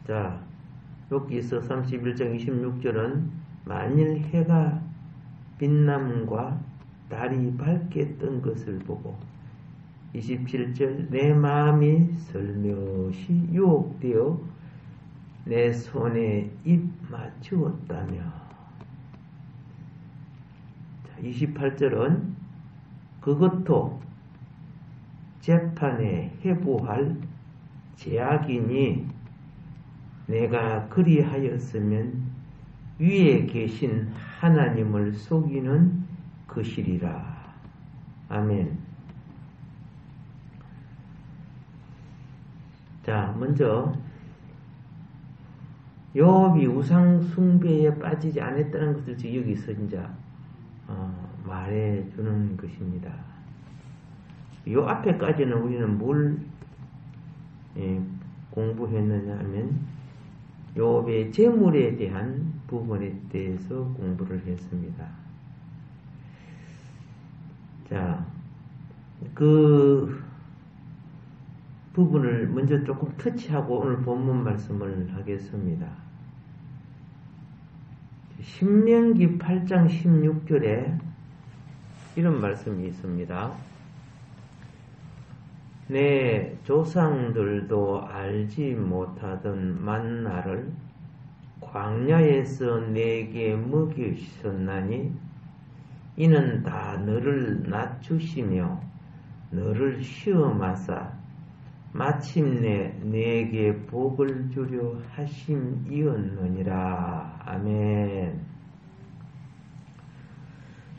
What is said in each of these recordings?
자, 여기서 31장 26절은 만일 해가 빛남과 달이 밝게 뜬 것을 보고 27절 내 마음이 슬며시 유혹되어 내 손에 입 맞추었다며. 자, 28절은 그것도 재판에 회부할 제약이니 내가 그리하였으면 위에 계신 하나님을 속이는 것이리라. 아멘. 자, 먼저 요압이 우상 숭배에 빠지지 않았다는 것을 여기서 이제 말해주는 것입니다. 요 앞에까지는 우리는 뭘 공부했느냐 하면 요압의 재물에 대한 부분에 대해서 공부를 했습니다. 자, 그 부분을 먼저 조금 터치하고 오늘 본문 말씀을 하겠습니다. 신명기 8장 16절에 이런 말씀이 있습니다. 내 조상들도 알지 못하던 만나를 광야에서 내게 먹이셨나니 이는 다 너를 낮추시며 너를 시험하사 마침내 내게 복을 주려 하심이었느니라. 아멘.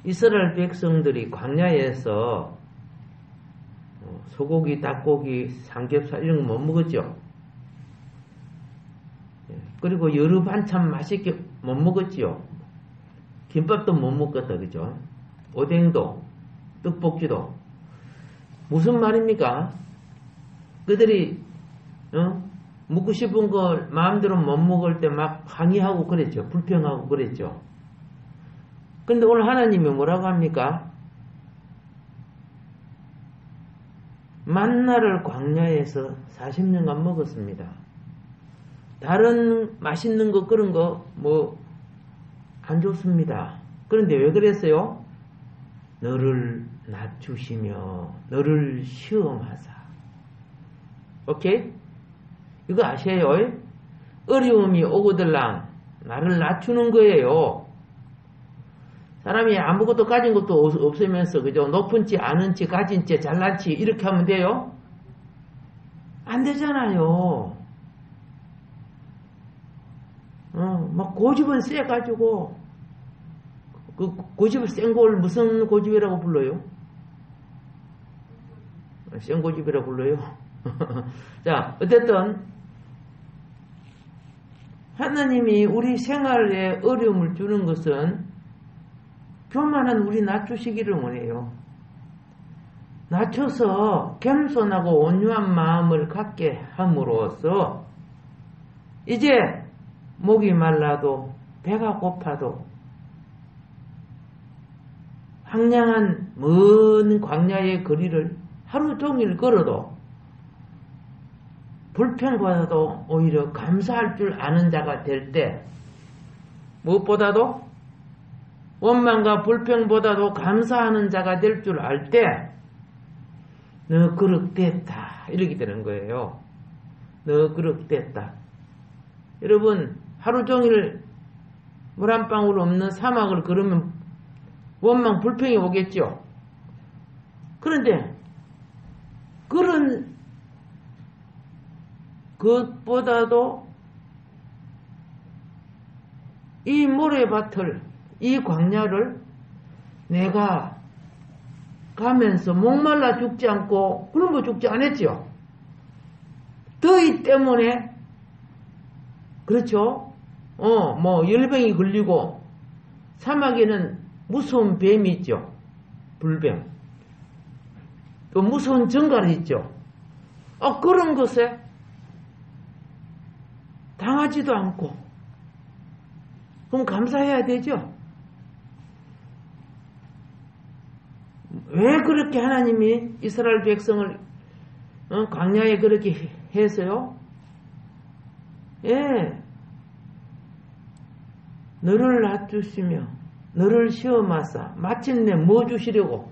이스라엘 백성들이 광야에서 소고기, 닭고기, 삼겹살 이런 거 못 먹었죠. 그리고 여러 반찬 맛있게 못 먹었지요. 김밥도 못 먹었다, 그죠? 오뎅도, 떡볶이도. 무슨 말입니까? 그들이 먹고 싶은 걸 마음대로 못 먹을 때 막 항의하고 그랬죠. 불평하고 그랬죠. 근데 오늘 하나님이 뭐라고 합니까? 만나를 광야에서 40년간 먹었습니다. 다른 맛있는 거 그런 거 뭐 안 좋습니다. 그런데 왜 그랬어요? 너를 낮추시며 너를 시험하사. 오케이? 이거 아세요? 어려움이 오거들랑 나를 낮추는 거예요. 사람이 아무것도 가진 것도 없으면서 그죠? 높은 치, 아는 치, 가진 치, 잘난 치 이렇게 하면 돼요? 안 되잖아요. 막 고집은 세가지고 그 고집을 센 걸 무슨 고집이라고 불러요? 센 고집이라고 불러요? 자, 어쨌든 하나님이 우리 생활에 어려움을 주는 것은 교만한 우리 낮추시기를 원해요. 낮춰서 겸손하고 온유한 마음을 갖게 함으로써 이제 목이 말라도 배가 고파도 황량한 먼 광야의 거리를 하루 종일 걸어도 불평보다도 오히려 감사할 줄 아는 자가 될 때 무엇보다도 원망과 불평보다도 감사하는 자가 될 줄 알 때 너 그릇됐다 이렇게 되는 거예요. 너 그릇됐다. 여러분 하루 종일 물 한 방울 없는 사막을 걸으면 원망 불평이 오겠죠. 그런데 그런 그것보다도 이 모래밭을 이 광야를 내가 가면서 목말라 죽지 않고 굶어 죽지 않았죠. 더위 때문에 그렇죠. 뭐 열병이 걸리고 사막에는 무서운 뱀이 있죠. 불뱀. 또 무서운 정갈이 있죠. 그런 것에 당하지도 않고 그럼 감사해야 되죠. 왜 그렇게 하나님이 이스라엘 백성을 광야에 그렇게 해서요? 예. 너를 낮추시며 너를 시험하사 마침내 뭐 주시려고?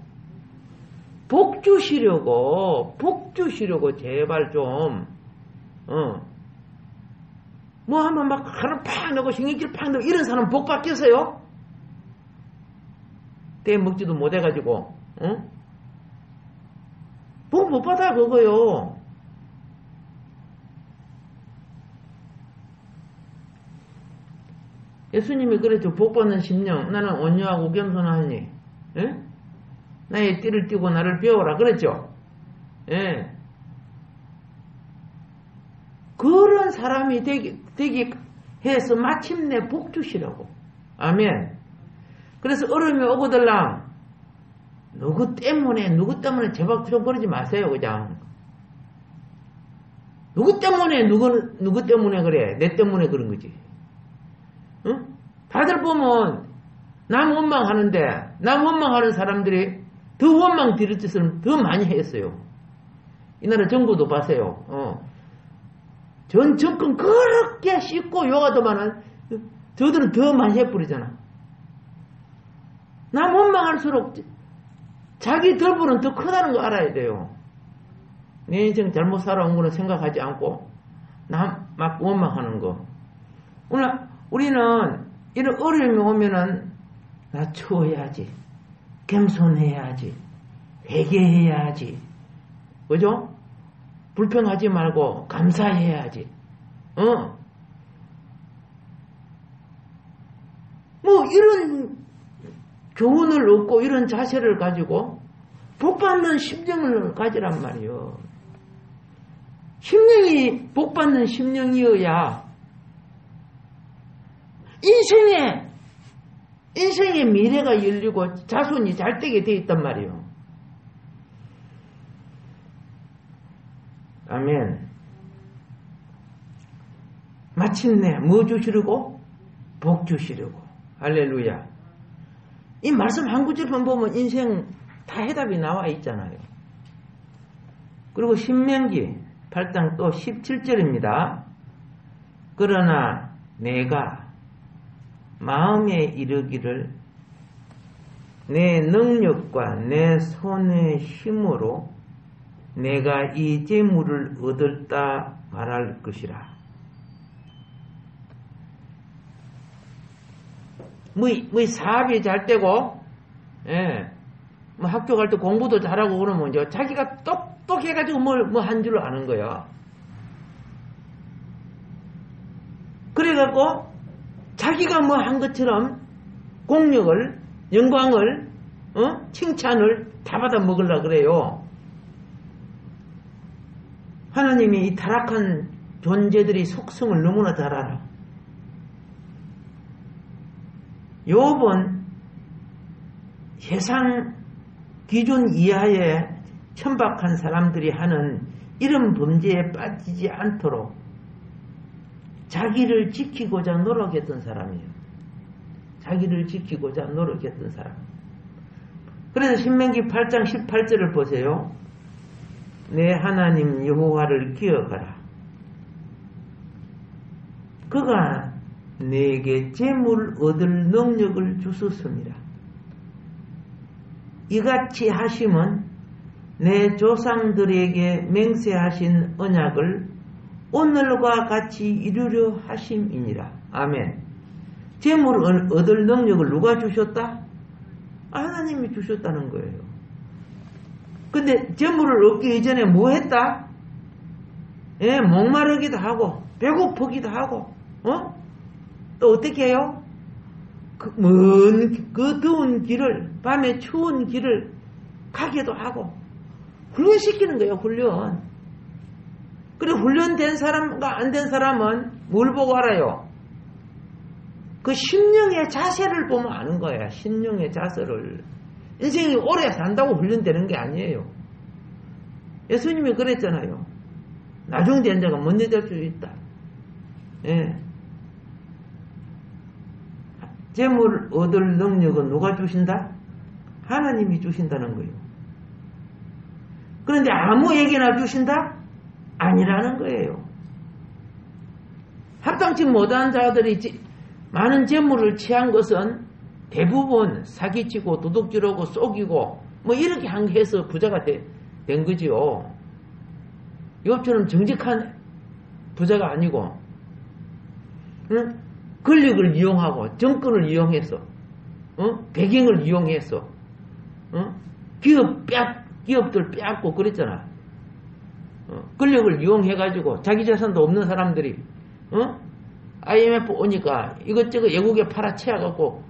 복 주시려고 제발 좀 뭐 하면 막 하루 팍 넣고 신경질 팍 넣고 이런 사람 복 받겠어요? 때 먹지도 못해가지고 복 못 받아 그거요. 예수님이 그랬죠. 복 받는 심령 나는 온유하고 겸손하니 예? 나의 띠를 띠고 나를 배워라 그랬죠. 예. 그런 사람이 되게 해서 마침내 복 주시라고. 아멘. 그래서 어려움이 오거들랑 누구 때문에 제발 좀 그러지 마세요. 그냥 누구 때문에 그래. 내 때문에 그런 거지. 응? 다들 보면 남 원망하는데 남 원망하는 사람들이 더 원망 드릴 짓을 더 많이 했어요. 이 나라 정부도 봐세요. 전 정권 그렇게 씹고 욕하더만은 저들은 더 많이 해버리잖아. 남 원망할수록 자기 덜부는 더 크다는 거 알아야 돼요. 내 인생 잘못 살아온 거는 생각하지 않고 남 막 원망하는 거. 오늘 우리는 이런 어려움이 오면은 낮추어야지, 겸손해야지, 회개해야지, 그죠? 불평하지 말고 감사해야지. 뭐 이런 교훈을 얻고 이런 자세를 가지고 복받는 심령을 가지란 말이요. 심령이 복받는 심령이어야 인생의 미래가 열리고 자손이 잘 되게 돼 있단 말이요. 아멘. 마침내 뭐 주시려고? 복 주시려고. 할렐루야. 이 말씀 한 구절만 보면 인생 다 해답이 나와 있잖아요. 그리고 신명기 8장 또 17절입니다. 그러나 내가 마음에 이르기를 내 능력과 내 손의 힘으로 내가 이 재물을 얻었다 말할 것이라. 뭐 사업이 잘 되고, 예, 뭐 학교 갈 때 공부도 잘하고 그러면 이제 자기가 똑똑해가지고 뭐 한 줄 아는 거야. 그래갖고 자기가 뭐 한 것처럼 공력을, 영광을, 칭찬을 다 받아 먹으려고 그래요. 하나님이 이 타락한 존재들이 속성을 너무나 잘 알아. 욥은 세상 기준 이하의 천박한 사람들이 하는 이런 범죄에 빠지지 않도록 자기를 지키고자 노력했던 사람이에요. 자기를 지키고자 노력했던 사람. 그래서 신명기 8장 18절을 보세요. 내 하나님 여호와를 기억하라. 그가 내게 재물 얻을 능력을 주셨습니다. 이같이 하심은 내 조상들에게 맹세하신 언약을 오늘과 같이 이루려 하심이니라. 아멘. 재물 얻을 능력을 누가 주셨다? 하나님이 주셨다는 거예요. 근데 재물을 얻기 이전에 뭐 했다? 예, 목마르기도 하고 배고프기도 하고 또 어떻게 해요? 그 더운 길을, 밤에 추운 길을 가기도 하고 훈련시키는 거예요. 훈련. 그리고 훈련된 사람과 안 된 사람은 뭘 보고 알아요? 그 심령의 자세를 보면 아는 거야. 심령의 자세를. 인생이 오래 산다고 훈련되는 게 아니에요. 예수님이 그랬잖아요. 나중 된 자가 먼저 될 수 있다. 예. 재물 얻을 능력은 누가 주신다? 하나님이 주신다는 거예요. 그런데 아무에게나 주신다? 아니라는 거예요. 합당치 못한 자들이 많은 재물을 취한 것은 대부분 사기치고 도둑질하고 속이고 뭐 이렇게 해서 부자가 된 거지요. 욥처럼 정직한 부자가 아니고, 응? 권력을 이용하고 정권을 이용해서, 배경을 이용해서, 기업들 빼앗고 그랬잖아. 권력을 이용해가지고 자기 재산도 없는 사람들이 IMF 오니까 이것저것 외국에 팔아치워갖고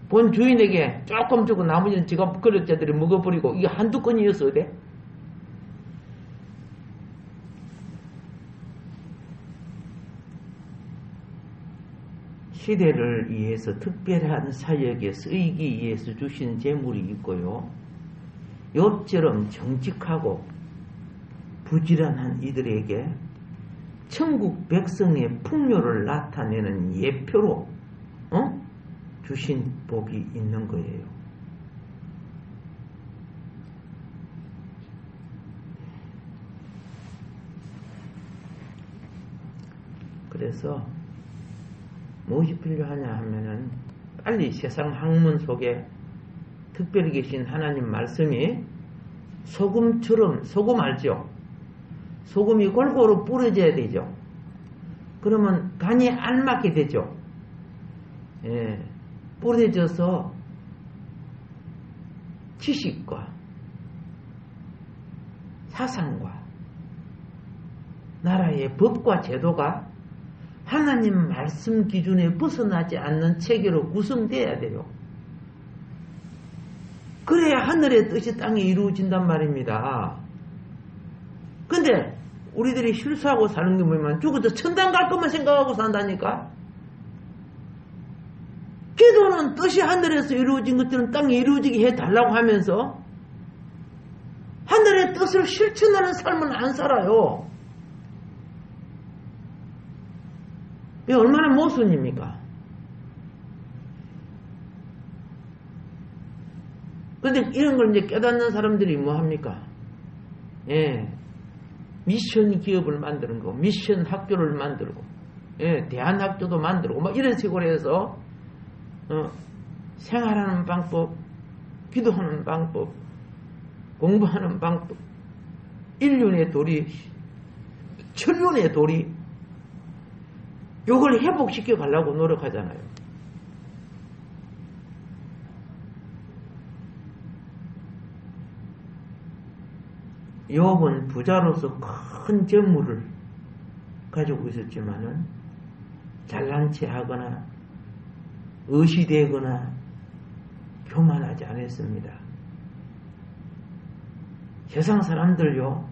본 주인에게 조금 주고 나머지는 지가 권력자들이 먹어버리고 이게 한두 건이었어. 어때? 시대를 위해서 특별한 사역에 쓰이기 위해서 주신 재물이 있고요. 욥처럼 정직하고 부지런한 이들에게 천국 백성의 풍요를 나타내는 예표로 주신 복이 있는 거예요. 그래서 무엇이 필요하냐 하면은 빨리 세상 학문 속에 특별히 계신 하나님 말씀이 소금처럼, 소금 알죠? 소금이 골고루 뿌려져야 되죠. 그러면 간이 알맞게 되죠. 예, 뿌려져서 지식과 사상과 나라의 법과 제도가 하나님 말씀 기준에 벗어나지 않는 체계로 구성돼야 돼요. 그래야 하늘의 뜻이 땅에 이루어진단 말입니다. 근데 우리들이 실수하고 사는 게 뭐냐면 죽어도 천당 갈 것만 생각하고 산다니까. 기도는 뜻이 하늘에서 이루어진 것들은 땅에 이루어지게 해달라고 하면서 하늘의 뜻을 실천하는 삶은 안 살아요. 이게 얼마나 모순입니까? 근데 이런 걸 이제 깨닫는 사람들이 뭐 합니까? 예. 미션 기업을 만드는 거, 미션 학교를 만들고, 예, 대안학교도 만들고, 뭐 이런 식으로 해서, 생활하는 방법, 기도하는 방법, 공부하는 방법, 인륜의 도리, 천륜의 도리, 요걸 회복시켜 가려고 노력하잖아요. 욥은 부자로서 큰 재물을 가지고 있었지만은 잘난 체 하거나 의시되거나 교만하지 않았습니다. 세상 사람들요,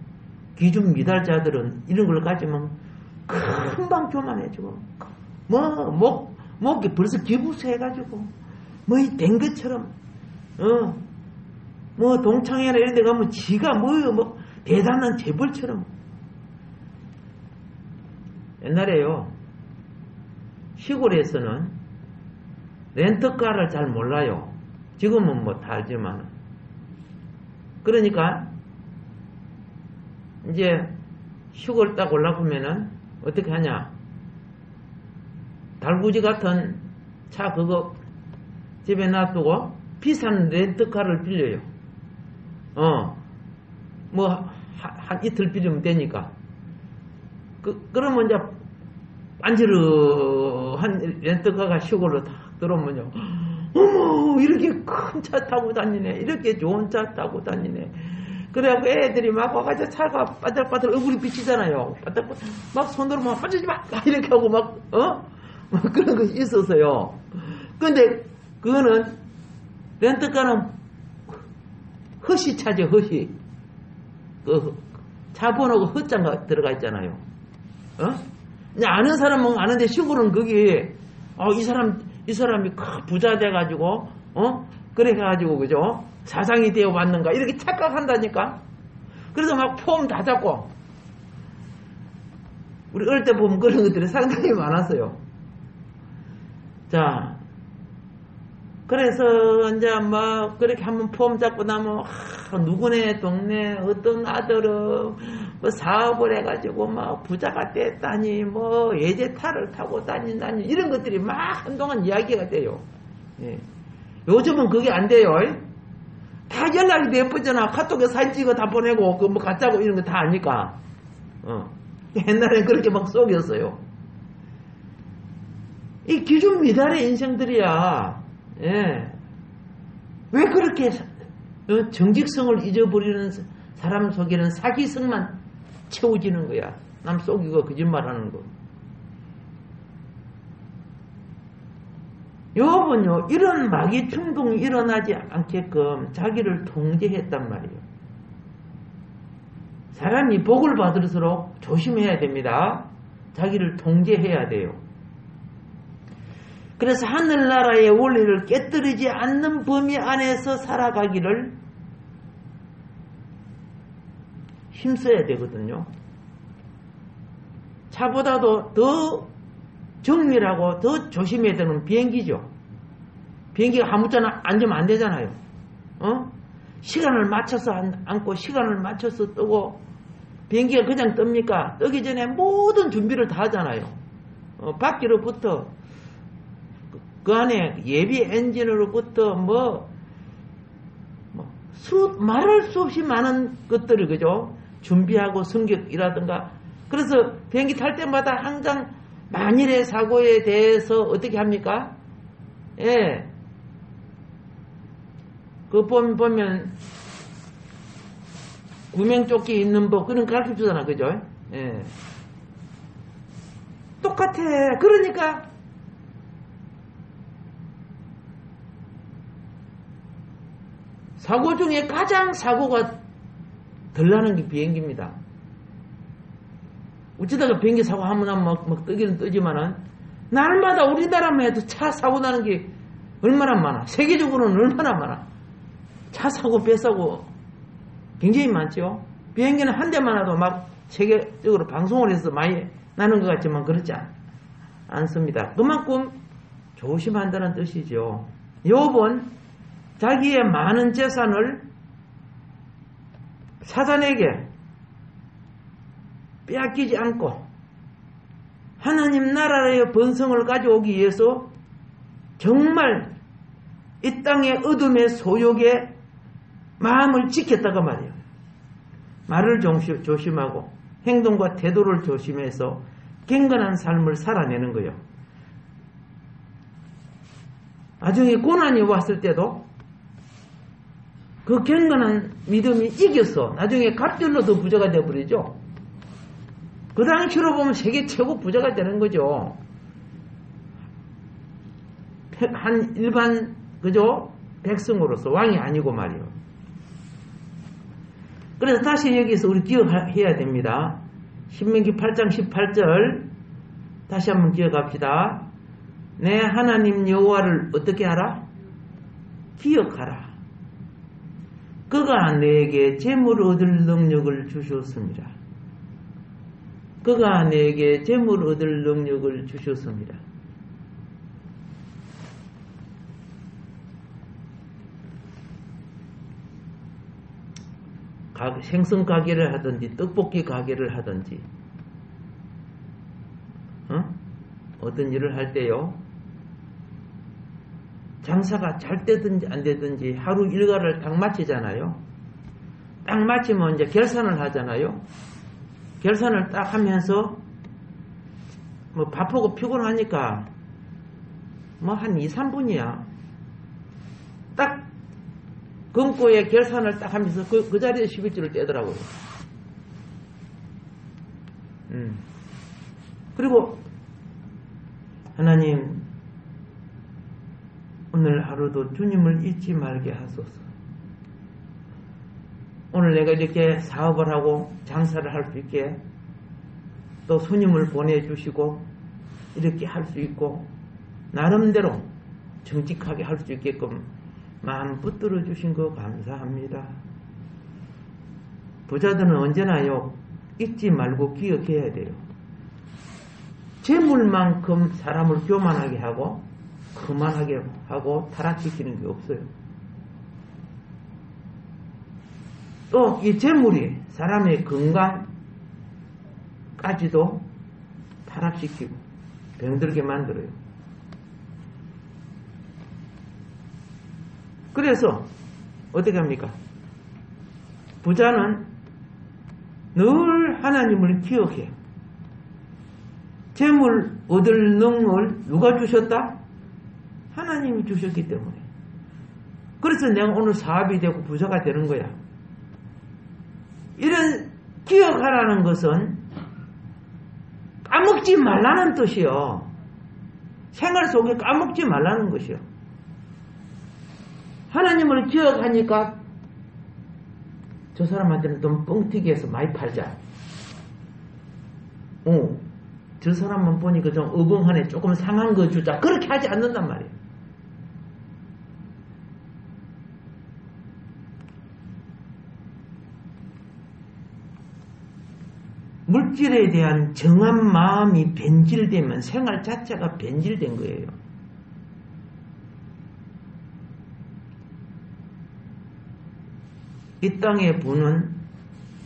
기준 미달자들은 이런 걸 가지면 금방 교만해지고, 목이 벌써 기부수해가지고, 이 된 것처럼, 동창회나 이런 데 가면 지가 대단한 재벌처럼. 옛날에요, 시골에서는 렌터카를 잘 몰라요. 지금은 다 알지만. 그러니까, 이제 시골 딱 올라가면은 어떻게 하냐. 달구지 같은 차 그거 집에 놔두고 비싼 렌터카를 빌려요. 한 이틀 빌리면 되니까. 그러면 이제 반지르한 렌터카가 시골로 딱 들어오면요. 어머, 이렇게 큰 차 타고 다니네. 이렇게 좋은 차 타고 다니네. 그래갖고 애들이 막 와가지고 차가 빠들빠들 얼굴이 비치잖아요. 빠들빠들 막 손으로 막 빠지지 마! 이렇게 하고 그런 것이 있어서요. 근데 그거는 렌터카는 허시차죠, 허시. 차 번호가 허자가 들어가 있잖아요. 이제 아는 사람은 아는데 시골은 거기에 이 사람이 부자 돼가지고 그래가지고 그죠? 사상이 되어 왔는가 이렇게 착각한다니까. 그래서 막 폼 다 잡고 우리 어릴 때 보면 그런 것들이 상당히 많았어요. 자, 그래서 이제 그렇게 한번 폼 잡고 나면 누구네 동네 어떤 아들은 뭐 사업을 해가지고 막 부자가 됐다니 뭐 예제타를 타고 다닌다니 이런 것들이 막 한동안 이야기가 돼요. 예. 요즘은 그게 안 돼요. 다 연락이 예쁘잖아. 카톡에 사진 찍어 다 보내고 그 뭐 가짜고 이런 거 다 아니까. 옛날엔 그렇게 막 속였어요. 이 기준 미달의 인생들이야. 예. 왜 그렇게 정직성을 잊어버리는 사람 속에는 사기성만 채워지는 거야. 남 속이고 거짓말하는 거. 요번요 이런 마귀 충동이 일어나지 않게끔 자기를 통제했단 말이에요. 사람이 복을 받을수록 조심해야 됩니다. 자기를 통제해야 돼요. 그래서 하늘나라의 원리를 깨뜨리지 않는 범위 안에서 살아가기를 힘써야 되거든요. 차보다도 더 정밀하고 더 조심해야 되는 비행기죠. 비행기가 아무렇게나 앉으면 안 되잖아요. 시간을 맞춰서 앉고 시간을 맞춰서 뜨고 비행기가 그냥 뜹니까? 뜨기 전에 모든 준비를 다 하잖아요. 바퀴로부터 그 안에 예비 엔진으로부터 말할 수 없이 많은 것들을 그죠? 준비하고 승객이라든가. 그래서 비행기 탈 때마다 항상 만일의 사고에 대해서 어떻게 합니까? 예. 그 보면 구명조끼 있는 법 그런 거 가르쳐 주잖아. 그죠? 예. 똑같아. 그러니까 사고 중에 가장 사고가 덜 나는 게 비행기입니다. 어쩌다가 비행기 사고 하면 막 뜨기는 뜨지만은 날마다 우리나라만 해도 차 사고 나는 게 얼마나 많아. 세계적으로는 얼마나 많아. 차 사고 배 사고 굉장히 많죠. 비행기는 한 대만 와도 막 세계적으로 방송을 해서 많이 나는 것 같지만 그렇지 않습니다. 그만큼 조심한다는 뜻이죠. 요번 자기의 많은 재산을 사단에게 빼앗기지 않고 하나님 나라의 번성을 가져오기 위해서 정말 이 땅의 어둠의 소욕에 마음을 지켰다가 말이에요. 말을 조심하고 행동과 태도를 조심해서 경건한 삶을 살아내는 거예요. 나중에 고난이 왔을 때도 그 경건한 믿음이 이겨서 나중에 갑절로 더 부자가 되어버리죠. 그 당시로 보면 세계 최고 부자가 되는 거죠. 한 일반 그죠? 백성으로서 왕이 아니고 말이요. 그래서 다시 여기서 우리 기억해야 됩니다. 신명기 8장 18절 다시 한번 기억합시다. 내 하나님 여호와를 어떻게 하라? 기억하라. 그가 내게 재물 얻을 능력을 주셨습니다. 그가 내게 재물 얻을 능력을 주셨습니다. 생선 가게를 하든지 떡볶이 가게를 하든지 어떤 일을 할 때요. 장사가 잘 되든지 안 되든지 하루 일과를 딱 마치잖아요. 딱 마치면 이제 결산을 하잖아요. 결산을 딱 하면서 뭐 바쁘고 피곤하니까 뭐 한 2, 3분이야. 딱 금고에 결산을 딱 하면서 그 자리에 11조를 떼더라고요. 그리고 하나님 오늘 하루도 주님을 잊지 말게 하소서. 오늘 내가 이렇게 사업을 하고 장사를 할 수 있게 또 손님을 보내주시고 이렇게 할 수 있고 나름대로 정직하게 할 수 있게끔 마음 붙들어 주신 거 감사합니다. 부자들은 언제나요 잊지 말고 기억해야 돼요. 재물만큼 사람을 교만하게 하고 그만하게 하고 타락시키는 게 없어요. 또 이 재물이 사람의 건강, 건강까지도 타락시키고 병들게 만들어요. 그래서 어떻게 합니까? 부자는 늘 하나님을 기억해요. 재물 얻을 능력을 누가 주셨다? 하나님이 주셨기 때문에. 그래서 내가 오늘 사업이 되고 부자가 되는 거야. 이런 기억하라는 것은 까먹지 말라는 뜻이요. 생활 속에 까먹지 말라는 것이요. 하나님을 기억하니까 저 사람한테는 좀 뻥튀기 해서 많이 팔자. 저 사람만 보니까 좀 어벙하네. 조금 상한 거 주자. 그렇게 하지 않는단 말이에요. 물질에 대한 정한 마음이 변질되면 생활 자체가 변질된 거예요. 이 땅의 부는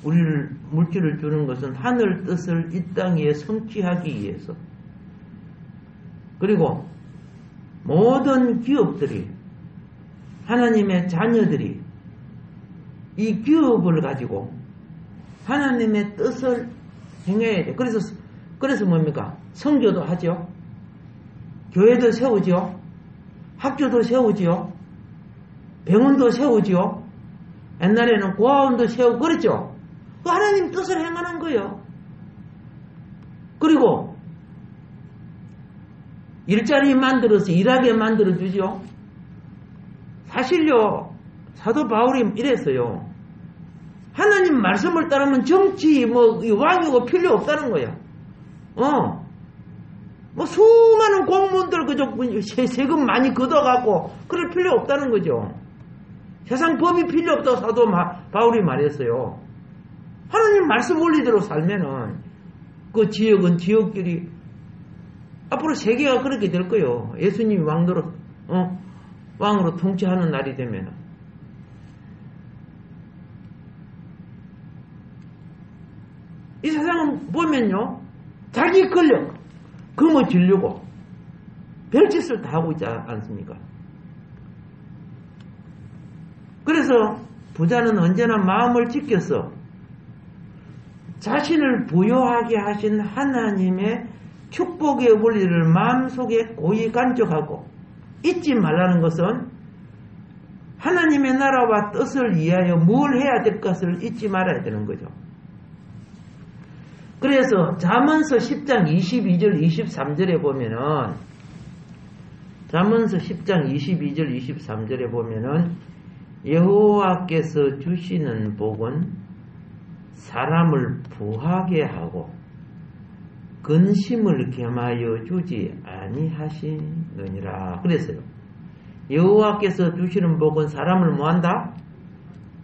우리를 물질을 주는 것은 하늘 뜻을 이 땅에 성취하기 위해서, 그리고 모든 기업들이, 하나님의 자녀들이 이 기업을 가지고 하나님의 뜻을 행해야 돼. 그래서 뭡니까? 성교도 하죠. 교회도 세우죠. 학교도 세우죠. 병원도 세우죠. 옛날에는 고아원도 세우고 그랬죠. 그 하나님 뜻을 행하는 거예요. 그리고 일자리 만들어서 일하게 만들어주죠. 사실요, 사도 바울이 이랬어요. 하나님 말씀을 따르면 정치, 왕이고 필요 없다는 거야. 수많은 공무원들 그저 세금 많이 걷어갖고 그럴 필요 없다는 거죠. 세상 법이 필요 없다고 사도 바울이 말했어요. 하나님 말씀 원리대로 살면은 그 지역은 지역끼리 앞으로 세계가 그렇게 될 거예요. 예수님이 왕으로 통치하는 날이 되면은. 이 세상은 보면요, 자기 권력 거머쥐려고 별짓을 다 하고 있지 않습니까? 그래서 부자는 언제나 마음을 지켜서 자신을 부여하게 하신 하나님의 축복의 원리를 마음속에 고이 간직하고 잊지 말라는 것은 하나님의 나라와 뜻을 위하여 뭘 해야 될 것을 잊지 말아야 되는 거죠. 그래서 잠언서 10장 22절 23절에 보면은, 잠언서 10장 22절 23절에 보면은 여호와께서 주시는 복은 사람을 부하게 하고 근심을 겸하여 주지 아니하시느니라. 그랬어요. 여호와께서 주시는 복은 사람을 뭐한다?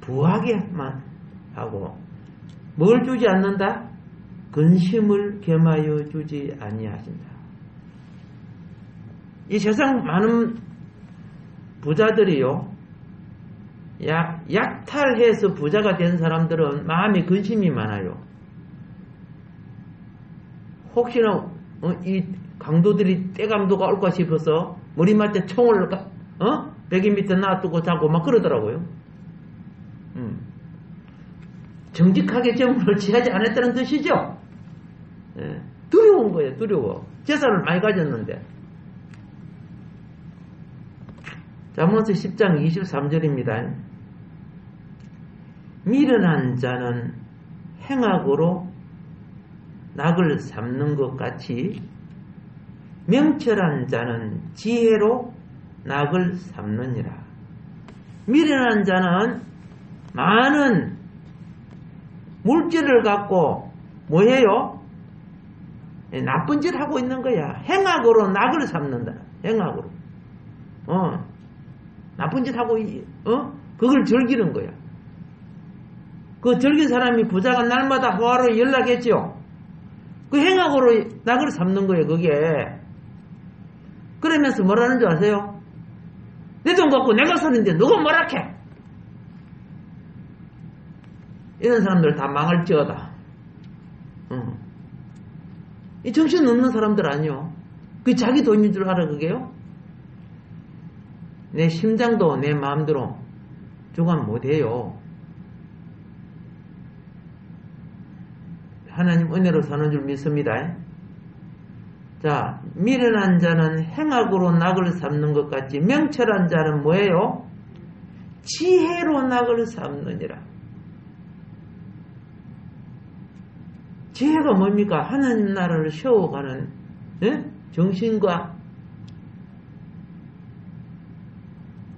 부하게만 하고 뭘 주지 않는다? 근심을 겸하여 주지 아니하신다. 이 세상 많은 부자들이요, 약탈해서 부자가 된 사람들은 마음에 근심이 많아요. 혹시나 이 강도들이 떼강도가 올까 싶어서 머리맡에 총을 베개 밑에 놔두고 자고 막 그러더라고요. 정직하게 재물을 취하지 않았다는 뜻이죠. 두려운 거예요. 두려워. 재산을 많이 가졌는데. 잠언서 10장 23절입니다. 미련한 자는 행악으로 낙을 삼는 것 같이 명철한 자는 지혜로 낙을 삼느니라. 미련한 자는 많은 물질을 갖고 뭐해요? 나쁜 짓 하고 있는 거야. 행악으로 낙을 삼는다. 행악으로. 나쁜 짓 하고 그걸 즐기는 거야. 그 즐긴 사람이 부자가 날마다 호화로 연락했죠. 그 행악으로 낙을 삼는 거예요. 그게. 그러면서 뭐라는 줄 아세요? 내 돈 갖고 내가 사는데 누가 뭐라 해? 이런 사람들 다 망할지어다. 이 정신 없는 사람들 아니요. 그게 자기 돈인 줄 알아, 그게요? 내 심장도 내 마음대로 주관 못해요. 하나님 은혜로 사는 줄 믿습니다. 자, 미련한 자는 행악으로 낙을 삼는 것 같이 명철한 자는 뭐예요? 지혜로 낙을 삼느니라. 지혜가 뭡니까? 하나님 나라를 세워가는 정신과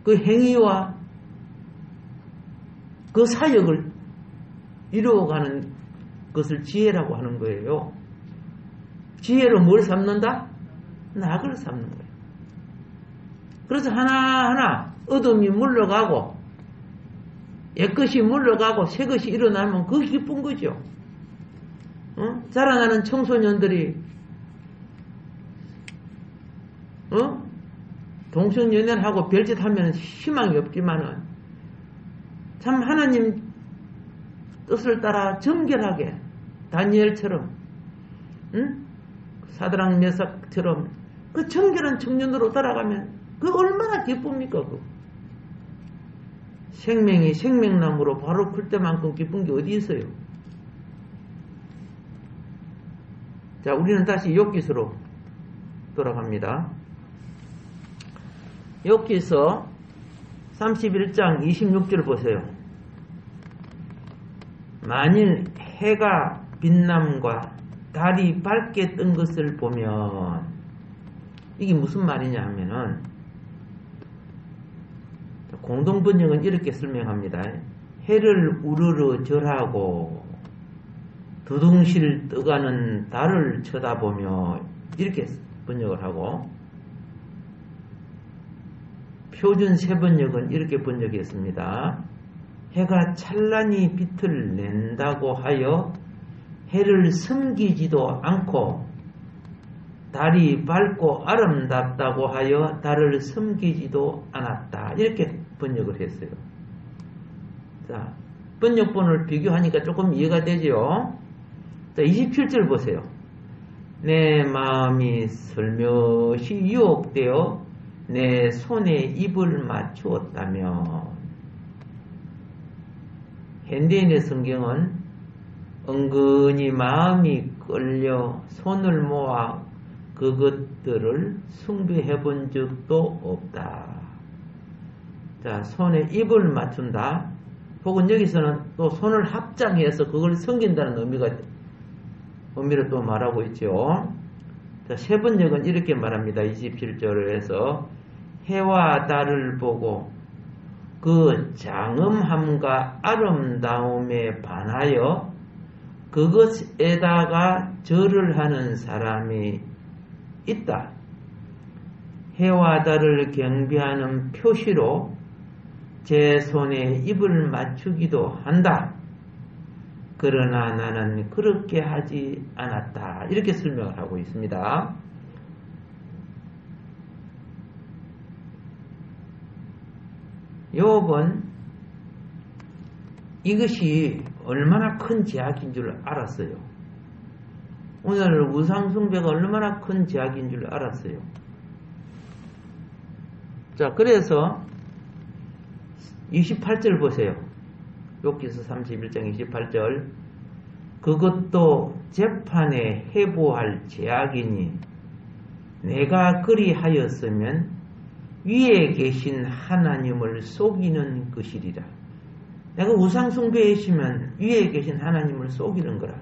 그 행위와 그 사역을 이루어가는 것을 지혜라고 하는 거예요. 지혜로 뭘 삼는다? 낙을 삼는 거예요. 그래서 하나하나 어둠이 물러가고 옛것이 물러가고 새것이 일어나면 그게 기쁜 거죠. 자라나는 청소년들이 동성연애를 하고 별짓하면 희망이 없지만은 참 하나님 뜻을 따라 정결하게 다니엘처럼 사드락 메삭처럼 그 정결한 청년으로 살아가면 그 얼마나 기쁩니까? 그 생명이 생명나무로 바로 클 때만큼 기쁜 게 어디 있어요? 자, 우리는 다시 욥기서로 돌아갑니다. 욥기서 31장 26절 보세요. 만일 해가 빛남과 달이 밝게 뜬 것을 보면 이게 무슨 말이냐 하면은 공동번역은 이렇게 설명합니다. 해를 우르르 절하고 두둥실 떠가는 달을 쳐다보며 이렇게 번역을 하고 표준 세번역은 이렇게 번역했습니다. 해가 찬란히 빛을 낸다고 하여 해를 섬기지도 않고 달이 밝고 아름답다고 하여 달을 섬기지도 않았다. 이렇게 번역을 했어요. 자, 번역본을 비교하니까 조금 이해가 되죠? 자, 27절 보세요. 내 마음이 슬며시 유혹되어 내 손에 입을 맞추었다면. 현대인의 성경은 은근히 마음이 끌려 손을 모아 그것들을 숭배해 본 적도 없다. 자, 손에 입을 맞춘다. 혹은 여기서는 또 손을 합장해서 그걸 섬긴다는 의미를 또 말하고 있죠. 자, 세번역은 이렇게 말합니다. 27절에서 해와 달을 보고 그 장엄함과 아름다움에 반하여 그것에다가 절을 하는 사람이 있다. 해와 달을 경배하는 표시로 제 손에 입을 맞추기도 한다. 그러나 나는 그렇게 하지 않았다. 이렇게 설명을 하고 있습니다. 욥은 이것이 얼마나 큰 제약인 줄 알았어요. 오늘 우상숭배가 얼마나 큰 제약인 줄 알았어요. 자, 그래서 28절 보세요. 욥기서 31장 28절. 그것도 재판에 해보할 제약이니 내가 그리하였으면 위에 계신 하나님을 속이는 것이리라. 내가 우상숭배했으면 위에 계신 하나님을 속이는 거라.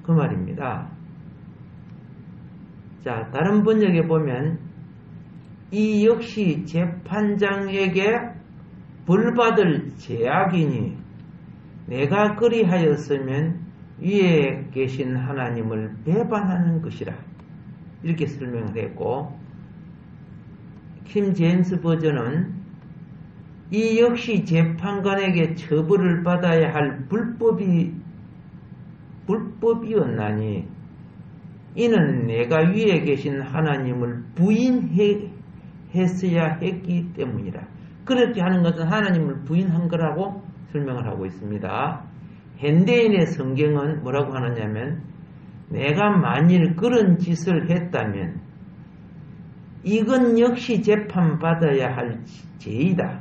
그 말입니다. 자, 다른 번역에 보면 이 역시 재판장에게 벌받을 제약이니 내가 그리하였으면 위에 계신 하나님을 배반하는 것이라. 이렇게 설명을 했고, 킴 제임스 버전은 이 역시 재판관에게 처벌을 받아야 할 불법이었나니 이는 내가 위에 계신 하나님을 부인했어야 했기 때문이라. 그렇게 하는 것은 하나님을 부인한 거라고 설명을 하고 있습니다. 현대인의 성경은 뭐라고 하느냐면 내가 만일 그런 짓을 했다면 이건 역시 재판받아야 할 죄이다.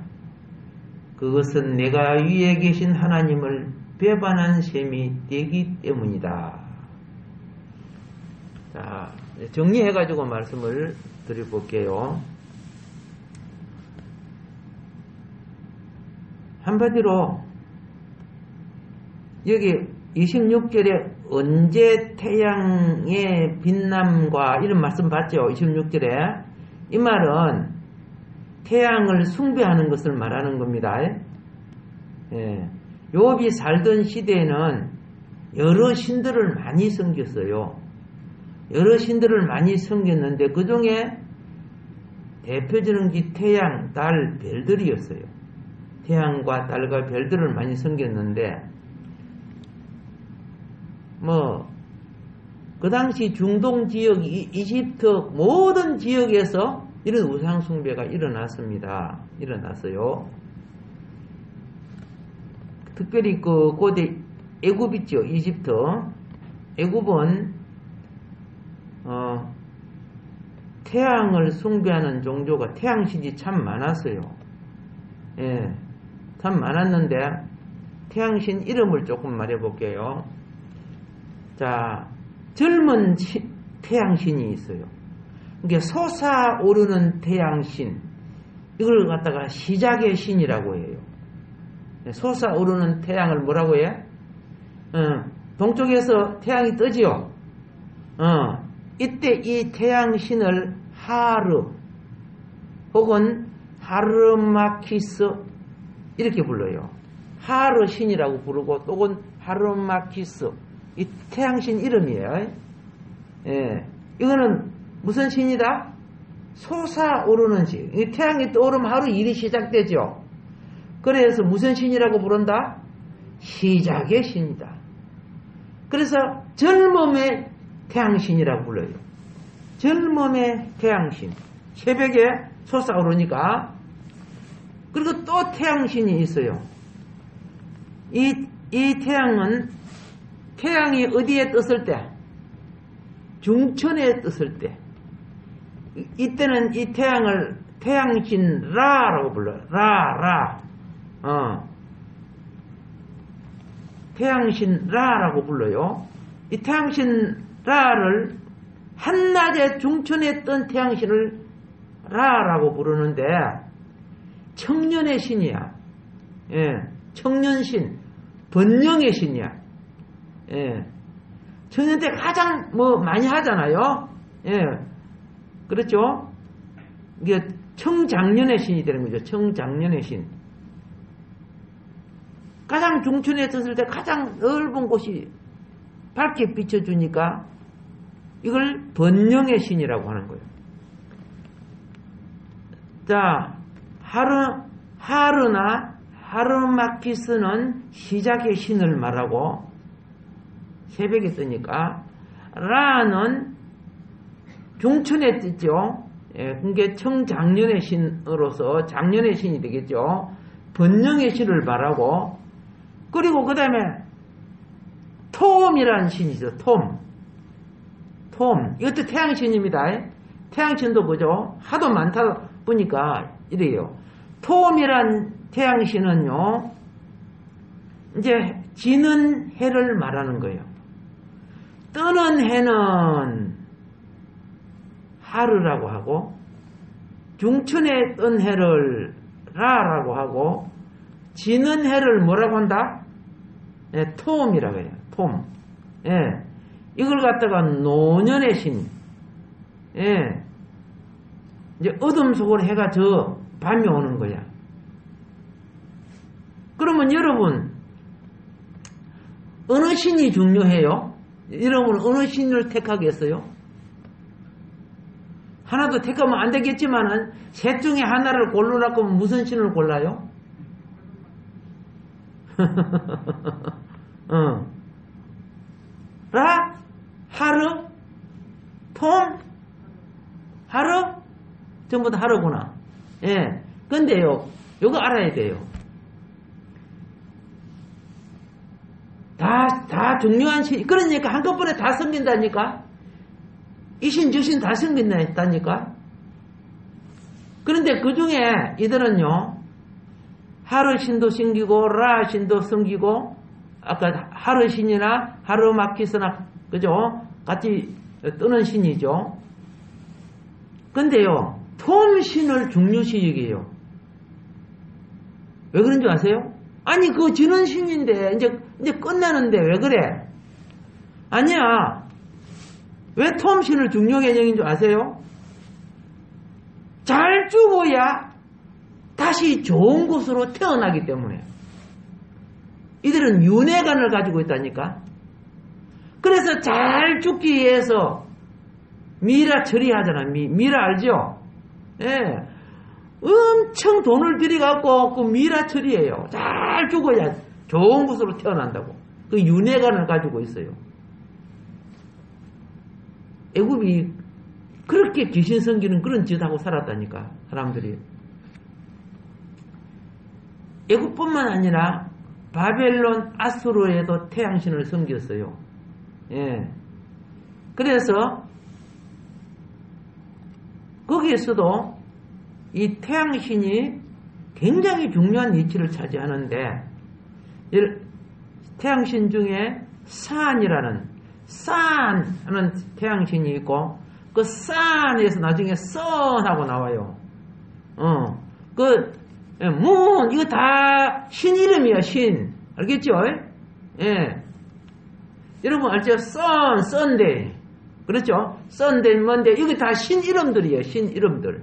그것은 내가 위에 계신 하나님을 배반한 셈이 되기 때문이다. 자, 정리해가지고 말씀을 드려볼게요. 한마디로 여기 26절에 언제 태양의 빛남과 이런 말씀 봤죠? 26절에 이 말은 태양을 숭배하는 것을 말하는 겁니다. 예. 욥이 살던 시대에는 여러 신들을 많이 섬겼어요. 여러 신들을 많이 섬겼는데 그 중에 대표적인 게 태양, 달, 별들이었어요. 태양과 달과 별들을 많이 섬겼는데 그 당시 중동 지역, 이집트 모든 지역에서 이런 우상 숭배가 일어났습니다. 일어났어요. 특별히 그 고대 애굽 있죠, 이집트. 애굽은 태양을 숭배하는 종교가 태양신이 참 많았어요. 예, 참 많았는데 태양신 이름을 조금 말해볼게요. 자, 젊은 태양신이 있어요. 이게 솟아오르는 태양신, 이걸 갖다가 시작의 신이라고 해요. 솟아오르는 태양을 뭐라고 해? 동쪽에서 태양이 뜨지요. 이때 이 태양신을 하르 혹은 하르마키스 이렇게 불러요. 하르 신이라고 부르고 또는 하르마키스, 이 태양신 이름이에요. 예, 이거는 무슨 신이다? 솟아오르는 신. 이 태양이 떠오르면 하루 일이 시작되죠. 그래서 무슨 신이라고 부른다? 시작의 신이다. 그래서 젊음의 태양신이라고 불러요. 젊음의 태양신. 새벽에 솟아오르니까. 그리고 또 태양신이 있어요. 이 태양은 태양이 어디에 떴을 때? 중천에 떴을 때. 이때는 이 태양을 태양신 라라고 불러요. 라. 태양신 라라고 불러요. 이 태양신 라를 한낮에 중천에 뜬 태양신을 라라고 부르는데 청년의 신이야. 예, 청년신, 번영의 신이야. 예, 청년 때 가장 많이 하잖아요. 예, 그렇죠? 이게 청장년의 신이 되는 거죠. 청장년의 신. 가장 중천에 떴을 때 가장 넓은 곳이 밝게 비춰주니까 이걸 번영의 신이라고 하는 거예요. 자, 하르나 하르마키스는 시작의 신을 말하고 새벽에 뜨니까 라는 중천에 뜨죠. 예, 그게 청장년의 신으로서 장년의 신이 되겠죠. 번영의 신을 말하고 그리고 그 다음에 톰이라는 신이죠. 톰. 이것도 태양신입니다. 태양신도 보죠. 하도 많다 보니까 이래요. 톰이란 태양신은요, 이제 지는 해를 말하는 거예요. 뜨는 해는 하루라고 하고, 중천에 뜬 해를 라라고 하고, 지는 해를 뭐라고 한다? 예, 톰이라고 해요. 톰. 예. 이걸 갖다가 노년의 신. 예. 이제 어둠 속으로 해가 저 밤이 오는 거야. 그러면 여러분, 어느 신이 중요해요? 여러분, 어느 신을 택하겠어요? 하나도 택하면 안 되겠지만은, 셋 중에 하나를 고르라고 하면 무슨 신을 골라요? 라? 하루? 톰? 하루? 전부 다 하루구나. 예. 근데요, 요거 알아야 돼요. 다 중요한 신, 그러니까 한꺼번에 다 섬긴다니까? 이 신, 저 신 다 섬긴다니까? 그런데 그 중에 이들은요, 하루 신도 섬기고, 라 신도 섬기고, 아까 하루 신이나 하루 마키스나, 그죠? 같이 뜨는 신이죠. 근데요, 톰 신을 중요시 여겨요. 왜 그런 줄 아세요? 아니, 그거 지는 신인데, 이제 끝나는데 왜 그래? 아니야. 왜 톰 신을 중요 개념인 줄 아세요? 잘 죽어야 다시 좋은 곳으로 태어나기 때문에. 이들은 윤회관을 가지고 있다니까. 그래서 잘 죽기 위해서 미라 처리하잖아. 미라 알죠? 예. 엄청 돈을 들여갖고 그 미라 처리해요. 잘 죽어야 좋은 곳으로 태어난다고. 그 윤회관을 가지고 있어요. 애굽이 그렇게 귀신 섬기는 그런 짓 하고 살았다니까, 사람들이. 애굽뿐만 아니라 바벨론, 아수르에도 태양신을 섬겼어요. 예. 그래서 거기에서도 이 태양신이 굉장히 중요한 위치를 차지하는데, 태양신 중에 산이라는 하는 태양신이 있고, 그 산에서 나중에 선하고 나와요. 이거 다 신 이름이야, 신. 알겠죠? 예. 여러분 알죠? 썬데이. 그렇죠? 썬데이, 먼데이. 이거 다 신 이름들이에요, 신 이름들.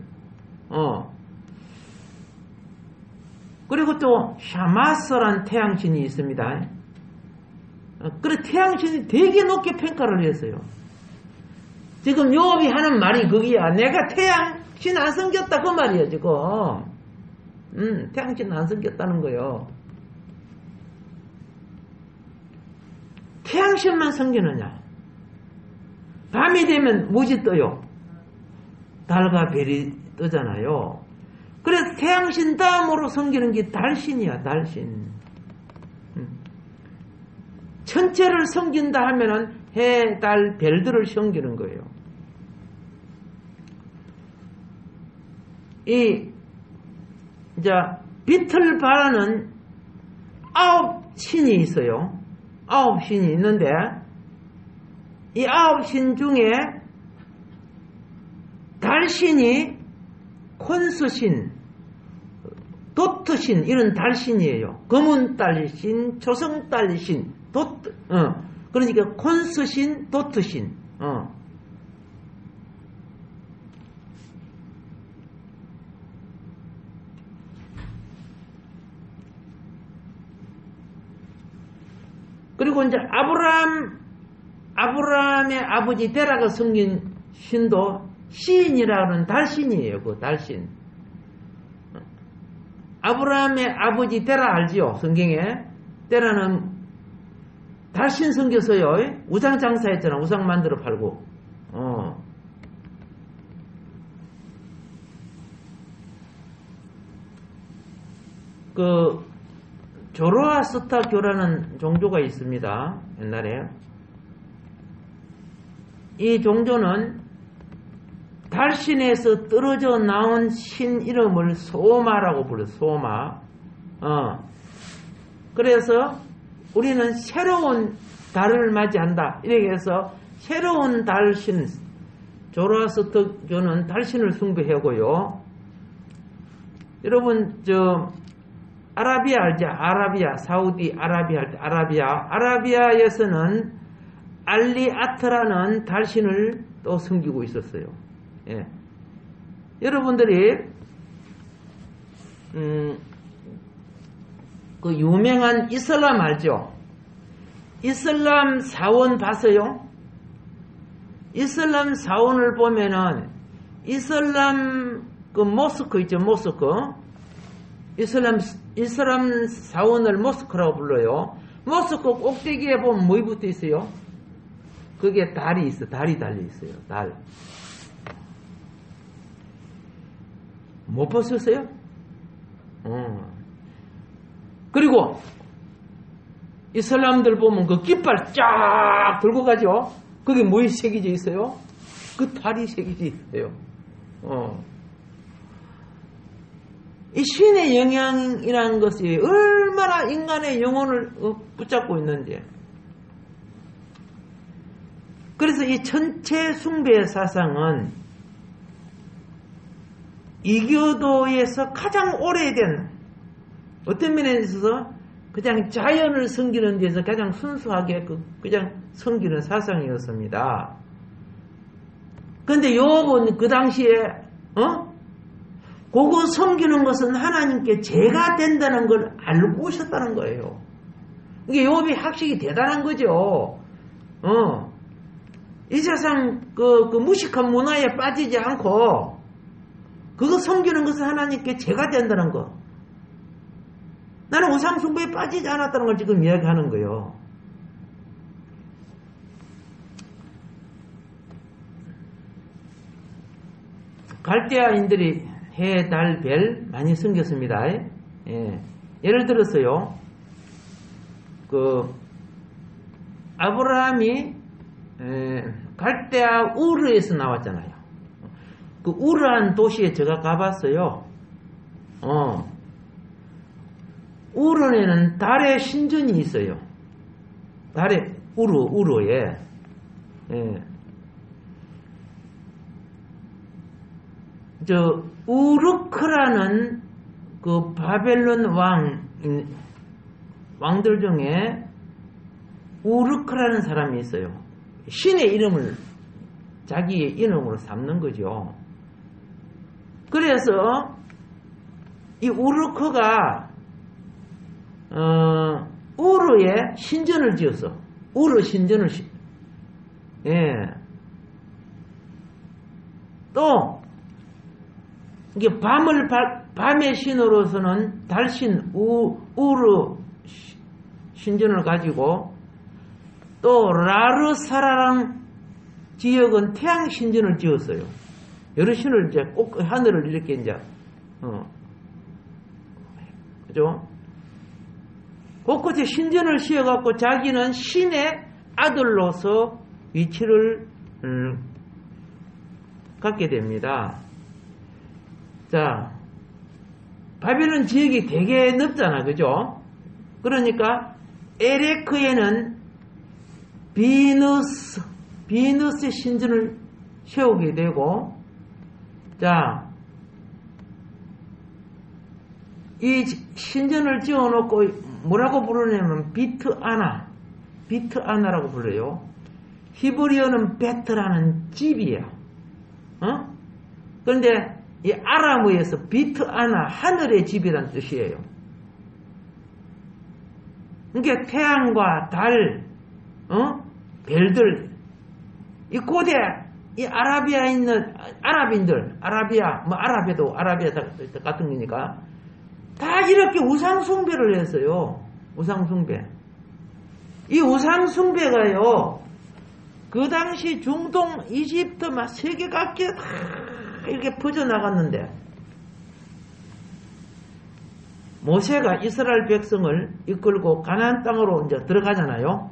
그리고 또, 샤마스라는 태양신이 있습니다. 그래, 태양신이 되게 높게 평가를 했어요. 지금 요업이 하는 말이 거기야. 내가 태양신 안 섬겼다, 그 말이야, 지금. 태양신 안 섬겼다는 거예요. 태양신만 섬기느냐? 밤이 되면 무엇이 떠요? 달과 별이 뜨잖아요. 그래서 태양신 다음으로 섬기는 게 달신이야, 달신. 천체를 섬긴다 하면은 해, 달, 별들을 섬기는 거예요. 빛을 발하는 9신이 있어요. 9신이 있는데, 이 9신 중에 달신이 콘수신, 도트신, 이런 달신이에요. 검은 달신, 초성 달신, 그러니까 콘수신, 도트신. 그리고 이제 아브라함의 아버지 데라가 섬긴 신도 시인이라는 달신이에요. 그 달신. 아브라함의 아버지 데라 알지요? 성경에. 데라는 달신 섬겼어요. 우상 장사했잖아. 우상 만들어 팔고. 조로아스터교라는 종교가 있습니다. 옛날에. 이 종교는 달신에서 떨어져 나온 신 이름을 소마라고 불러요. 소마. 그래서 우리는 새로운 달을 맞이한다. 이렇게 해서 새로운 달신, 조로아스터교는 달신을 숭배하고요. 여러분, 아라비아 알죠? 아라비아, 사우디 아라비아 할 때 아라비아에서는 알리아트라는 달신을 또 섬기고 있었어요. 예. 여러분들이 그 유명한 이슬람 알죠? 이슬람 사원 봤어요? 이슬람 사원을 보면은 이슬람 그 모스크 있죠? 모스크. 이슬람 사원을 모스크라고 불러요. 모스크 꼭대기에 보면 뭐이 붙어 있어요? 그게 달이 있어. 달이 달려 있어요. 달. 못 보셨어요? 그리고 이슬람들 보면 그 깃발 쫙 들고 가죠. 그게 뭐에 새겨져 있어요? 그 달이 새겨져 있어요. 이 신의 영향이라는 것이 얼마나 인간의 영혼을 붙잡고 있는지. 그래서 이 천체 숭배 사상은 이교도에서 가장 오래된, 어떤 면에 있어서 그냥 자연을 섬기는 데서 가장 순수하게 그냥 섬기는 사상이었습니다. 그런데 욥은 그 당시에 그거 섬기는 것은 하나님께 죄가 된다는 걸 알고 오셨다는 거예요. 이게 욥이 학식이 대단한 거죠. 이 세상 그 무식한 문화에 빠지지 않고 그거 섬기는 것은 하나님께 죄가 된다는 거. 나는 우상 숭배에 빠지지 않았다는 걸 지금 이야기하는 거예요. 갈대아인들이 해, 달, 별 많이 섬겼습니다. 예. 예를 들어서요, 아브라함이 갈대아 우르에서 나왔잖아요. 그 우르한 도시에 제가 가봤어요. 우르에는 달의 신전이 있어요. 달의 우르에. 예. 우르크라는 그 바벨론 왕들 중에 우르크라는 사람이 있어요. 신의 이름을 자기의 이름으로 삼는 거죠. 그래서 이 우르크가 우르에 신전을 지었어. 우르 신전을 예. 또 이게 밤의 신으로서는 달신 우르 신전을 가지고, 또 라르사라랑 지역은 태양 신전을 지었어요. 여러 신을 이제 꼭 하늘을 이렇게 이제 그죠? 곳곳에 신전을 씌워갖고 자기는 신의 아들로서 위치를 갖게 됩니다. 자, 바벨론 지역이 되게 넓잖아, 그죠? 그러니까 에레크에는 비너스의 신전을 세우게 되고, 자, 이 신전을 지어놓고 뭐라고 부르냐면 비트아나라고 불러요. 히브리어는 베트라는 집이에요. 그런데 이 아람어에서 비트아나, 하늘의 집이란 뜻이에요. 그러니까 태양과 달, 별들, 이 고대, 이 아라비아에 있는 아랍인들, 아랍에도 아라비아 같은 거니까, 다 이렇게 우상숭배를 했어요. 우상숭배. 이 우상숭배가요, 그 당시 중동, 이집트, 막 세계 각지에 다 이렇게 퍼져나갔는데, 모세가 이스라엘 백성을 이끌고 가나안 땅으로 이제 들어가잖아요.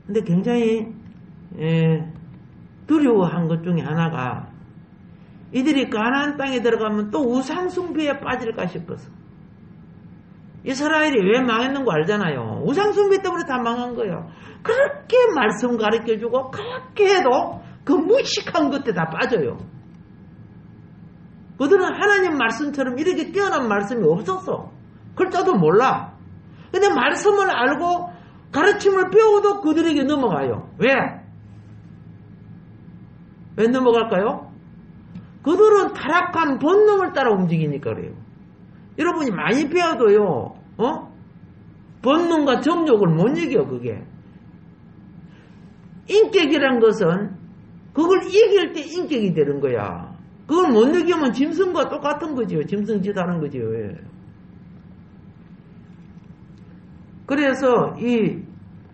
근데 굉장히 두려워한 것 중에 하나가, 이들이 가나안 땅에 들어가면 또 우상 숭배에 빠질까 싶어서. 이스라엘이 왜 망했는 거 알잖아요. 우상 숭배 때문에 다 망한 거예요. 그렇게 말씀 가르쳐주고 그렇게 해도 그 무식한 것에 다 빠져요. 그들은 하나님 말씀처럼 이렇게 뛰어난 말씀이 없었어. 글자도 몰라. 근데 말씀을 알고 가르침을 배워도 그들에게 넘어가요. 왜? 왜 넘어갈까요? 그들은 타락한 본능을 따라 움직이니까 그래요. 여러분이 많이 배워도요, 본능과 정욕을 못 이겨, 그게. 인격이란 것은 그걸 이길 때 인격이 되는 거야. 그걸 못 이기면 짐승과 똑같은 거지요. 짐승짓 하는 거지요. 그래서 이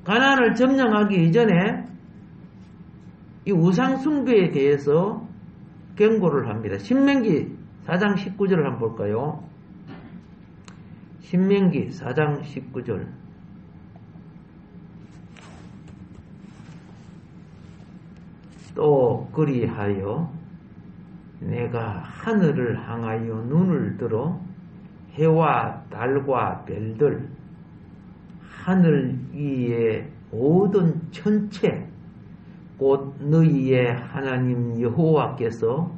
가나안을 점령하기 이전에 이 우상숭배에 대해서 경고를 합니다. 신명기 4장 19절을 한번 볼까요? 신명기 4장 19절. 또 그리하여 내가 하늘을 향하여 눈을 들어 해와 달과 별들 하늘 위의 모든 천체 곧 너희의 하나님 여호와께서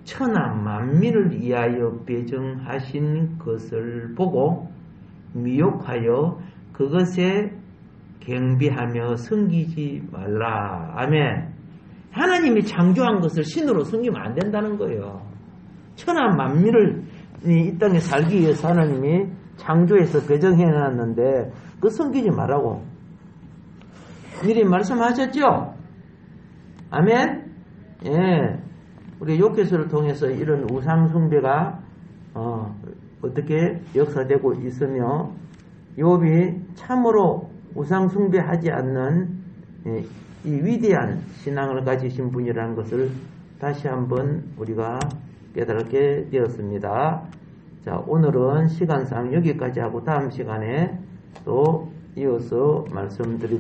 천하 만민을 위하여 배정하신 것을 보고 미혹하여 그것에 경배하며 섬기지 말라. 아멘. 하나님이 창조한 것을 신으로 섬기면 안 된다는 거예요. 천하 만민을 이 땅에 살기 위해서 하나님이 창조해서 배정해놨는데 그 섬기지 말라고 미리 말씀하셨죠? 아멘. 예, 우리 욥기서를 통해서 이런 우상 숭배가 어떻게 역사되고 있으며 욥이 참으로 우상 숭배하지 않는 이 위대한 신앙을 가지신 분이라는 것을 다시 한번 우리가 깨달게 되었습니다. 자, 오늘은 시간상 여기까지 하고 다음 시간에 또 이어서 말씀드리도록